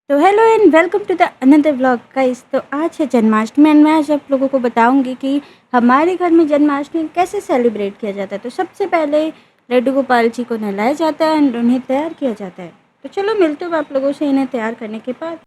तो hello and welcome to the another vlog guys. तो आज है जन्माष्टमी एंड मैं आज आप लोगों को बताऊंगी कि हमारे घर में जन्माष्टमी कैसे सेलिब्रेट किया जाता है। तो सबसे पहले लड्डू गोपाल जी को नहलाया जाता है एंड उन्हें तैयार किया जाता है। तो चलो मिलते हो आप लोगों से इन्हें तैयार करने के बाद।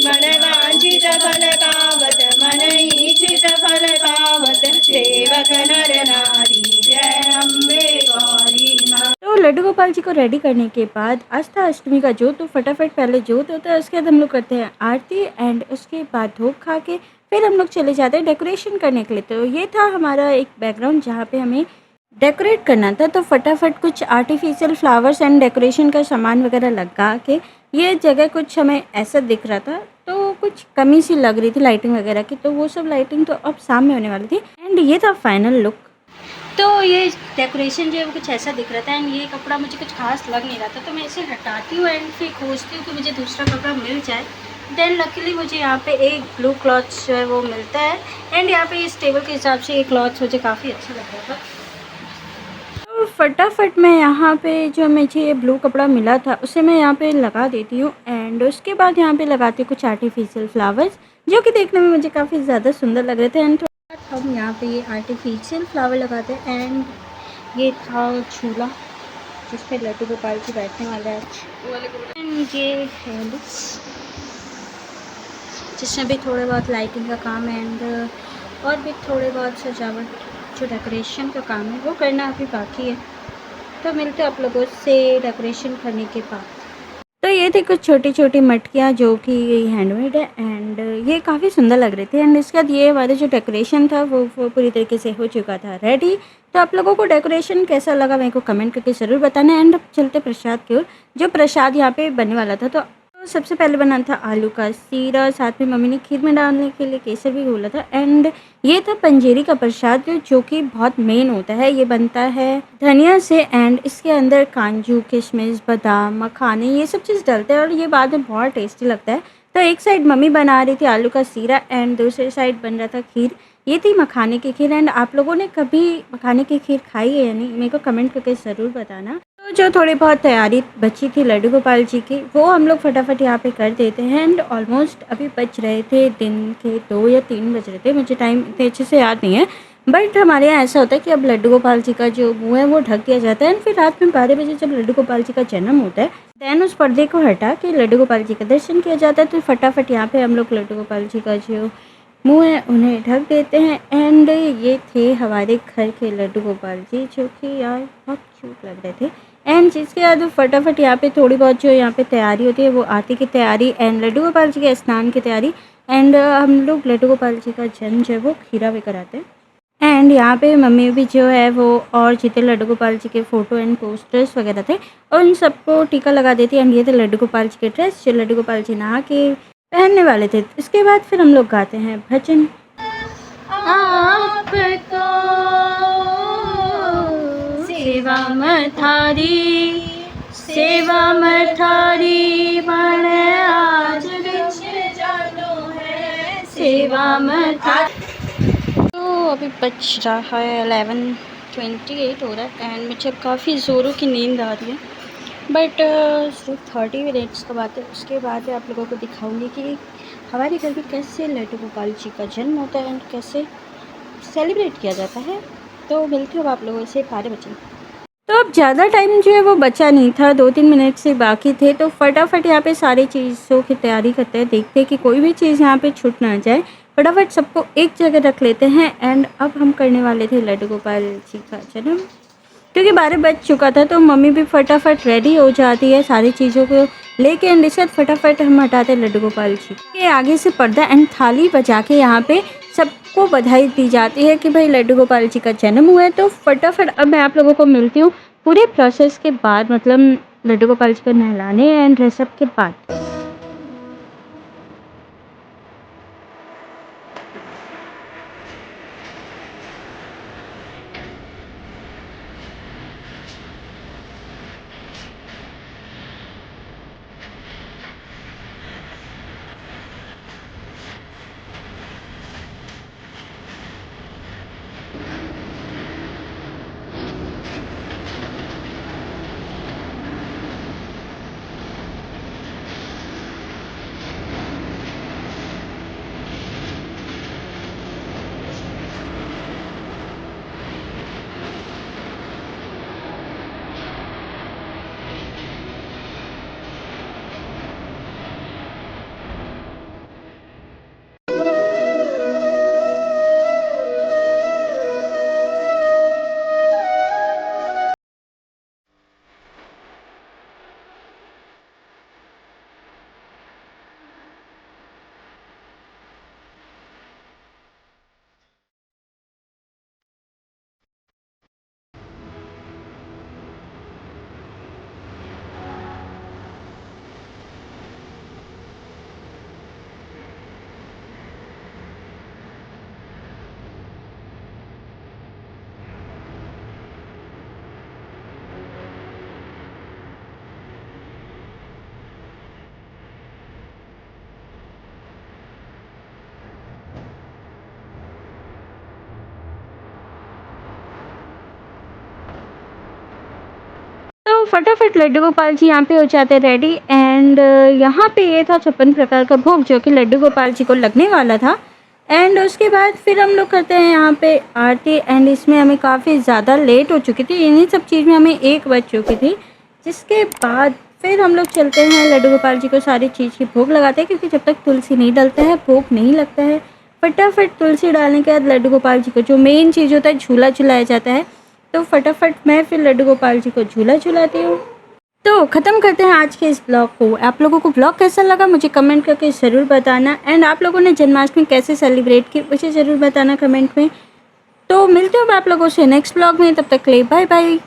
मनवांछित फल पावत मन इच्छित फल पावत सेवक नर नारी जय अम्बे गौरी माँ। तो लड्डू गोपाल जी को रेडी करने के बाद आस्था अष्टमी का जोत, तो फटाफट पहले जोत होता है, उसके बाद हम लोग करते हैं आरती एंड उसके बाद धूप खा के फिर हम लोग चले जाते हैं डेकोरेशन करने के लिए। तो ये था हमारा एक बैकग्राउंड जहाँ पे हमें डेकोरेट करना था। तो फटाफट कुछ आर्टिफिशियल फ्लावर्स एंड डेकोरेशन का सामान वगैरह लगा के ये जगह कुछ हमें ऐसा दिख रहा था, तो कुछ कमी सी लग रही थी लाइटिंग वगैरह की। तो वो सब लाइटिंग तो अब सामने होने वाली थी एंड ये था फाइनल लुक। तो ये डेकोरेशन जो है वो कुछ ऐसा दिख रहा था एंड ये कपड़ा मुझे कुछ खास लग नहीं रहा था, तो मैं इसे हटाती हूँ एंड फिर खोजती हूँ कि मुझे दूसरा कपड़ा मिल जाए। देन लकीली मुझे यहाँ पे एक ब्लू क्लॉथ जो है वो मिलता है एंड यहाँ पे इस टेबल के हिसाब से ये क्लॉथ मुझे काफ़ी अच्छा लग रहा था। तो फटाफट मैं यहाँ पे जो मुझे ये ब्लू कपड़ा मिला था उसे मैं यहाँ पे लगा देती हूँ एंड उसके बाद यहाँ पे लगाती हूँ कुछ आर्टिफिशियल फ्लावर्स जो कि देखने में मुझे काफ़ी ज़्यादा सुंदर लग रहे थे। एंड हम यहाँ पे ये आर्टिफिशियल फ्लावर लगाते हैं एंड ये था झूला जिस पे लड्डू गोपाल जी बैठने वाले हैं एंड ये है जिसमें भी थोड़े बहुत लाइटिंग का काम है एंड और भी थोड़े बहुत सजावट जो डेकोरेशन का काम है वो करना अभी बाकी है। तो मिलते हैं आप लोगों से डेकोरेशन करने के बाद। तो ये थी कुछ छोटी छोटी मटकियाँ जो कि हैंडमेड है एंड ये काफ़ी सुंदर लग रही थी एंड इसके बाद ये हमारा जो डेकोरेशन था वो पूरी तरीके से हो चुका था रेडी। तो आप लोगों को डेकोरेशन कैसा लगा मेरे को कमेंट करके ज़रूर बताना। एंड अब चलते प्रसाद की ओर, जो प्रसाद यहाँ पे बनने वाला था। तो सबसे पहले बना था आलू का सीरा, साथ में मम्मी ने खीर में डालने के लिए केसर भी घोला था एंड ये था पंजेरी का प्रसाद जो कि बहुत मेन होता है। ये बनता है धनिया से एंड इसके अंदर काजू किशमिश बादाम मखाने ये सब चीज़ डलते हैं और ये बाद में बहुत टेस्टी लगता है। तो एक साइड मम्मी बना रही थी आलू का सीरा एंड दूसरी साइड बन रहा था खीर। ये थी मखाने की खीर एंड आप लोगों ने कभी मखाने की खीर खाई है या नहीं मेरे को कमेंट करके ज़रूर बताना। तो जो थोड़ी बहुत तैयारी बची थी लड्डू गोपाल जी की वो हम लोग फटाफट यहाँ पे कर देते हैं एंड ऑलमोस्ट अभी बज रहे थे दिन के 2 या 3 बज रहे थे, मुझे टाइम इतने अच्छे से याद नहीं है। बट हमारे यहाँ ऐसा होता है कि अब लड्डू गोपाल जी का जो मुँह है वो ढक दिया जाता है एंड फिर रात में 12 बजे जब लड्डू गोपाल जी का जन्म होता है दैन उस पर्दे को हटा के लड्डू गोपाल जी का दर्शन किया जाता है। तो फटाफट यहाँ पे हम लोग लड्डू गोपाल जी का जो मुँह है उन्हें ढक देते हैं एंड ये थे हमारे घर के लड्डू गोपाल जी जो कि यार बहुत क्यूट लग रहे थे। एंड जिसके बाद फटाफट यहाँ पे थोड़ी बहुत जो यहाँ पे तैयारी होती है वो आरती की तैयारी एंड लड्डू गोपाल जी के स्नान की तैयारी एंड हम लोग लड्डू गोपाल जी का जन्म जो है वो खीरा भी कराते हैं। एंड यहाँ पे मम्मी भी जो है वो और जितने लड्डू गोपाल जी के फ़ोटो एंड पोस्टर्स वगैरह थे और उन सबको टीका लगा देती एंड ये थे लड्डू गोपाल जी के ड्रेस जो लड्डू गोपाल जी नहा के पहनने वाले थे। इसके बाद फिर हम लोग गाते हैं भजन। आपको सेवा मथारी बन आज जानो है सेवा मथारी। तो अभी बज रहा है 11:28 हो रहा है एंड मुझे काफ़ी ज़ोरों की नींद आ रही है बट सिर्फ 30 मिनट्स का बात है। उसके बाद आप लोगों को दिखाऊंगी कि हमारे घर में कैसे लड्डू गोपाल जी का जन्म होता है एंड कैसे सेलिब्रेट किया जाता है। तो मिलते हो आप लोगों से 12 बजे। तो अब ज़्यादा टाइम जो है वो बचा नहीं था, 2-3 मिनट से बाकी थे। तो फटाफट यहाँ पे सारी चीज़ों की तैयारी करते हैं, देखते हैं कि कोई भी चीज़ यहाँ पे छूट ना जाए। फटाफट सबको एक जगह रख लेते हैं एंड अब हम करने वाले थे लड्डू गोपाल जी का जन्म। क्योंकि 12 बज चुका था तो मम्मी भी फटाफट रेडी हो जाती है सारी चीज़ों को लेके एंड इसके बाद फटाफट हम हटाते हैं लड्डू गोपाल जी के आगे से पर्दा एंड थाली बजा के यहाँ पे सबको बधाई दी जाती है कि भाई लड्डू गोपाल जी का जन्म हुआ है। तो फटाफट अब मैं आप लोगों को मिलती हूँ पूरे प्रोसेस के बाद, मतलब लड्डू गोपाल जी को नहलाने एंड ड्रेसअप के बाद। तो फटाफट लड्डू गोपाल जी यहाँ पे हो जाते रेडी एंड यहाँ पे ये था 56 प्रकार का भोग जो कि लड्डू गोपाल जी को लगने वाला था। एंड उसके बाद फिर हम लोग करते हैं यहाँ पे आरती एंड इसमें हमें काफ़ी ज़्यादा लेट हो चुकी थी, इन्हीं सब चीज़ में हमें 1 बज चुकी थी। जिसके बाद फिर हम लोग चलते हैं लड्डू गोपाल जी को सारी चीज़ की भोग लगाते हैं, क्योंकि जब तक तुलसी नहीं डलता है भोग नहीं लगता है। फटाफट तुलसी डालने के बाद लड्डू गोपाल जी को जो मेन चीज़ होता है झूला झुलाया जाता है, तो फटाफट मैं फिर लड्डू गोपाल जी को झूला झुलाती हूँ। तो ख़त्म करते हैं आज के इस ब्लॉग को। आप लोगों को ब्लॉग कैसा लगा मुझे कमेंट करके ज़रूर बताना एंड आप लोगों ने जन्माष्टमी कैसे सेलिब्रेट की मुझे ज़रूर बताना कमेंट में। तो मिलते हो मैं आप लोगों से नेक्स्ट ब्लॉग में, तब तक के लिए बाय बाय।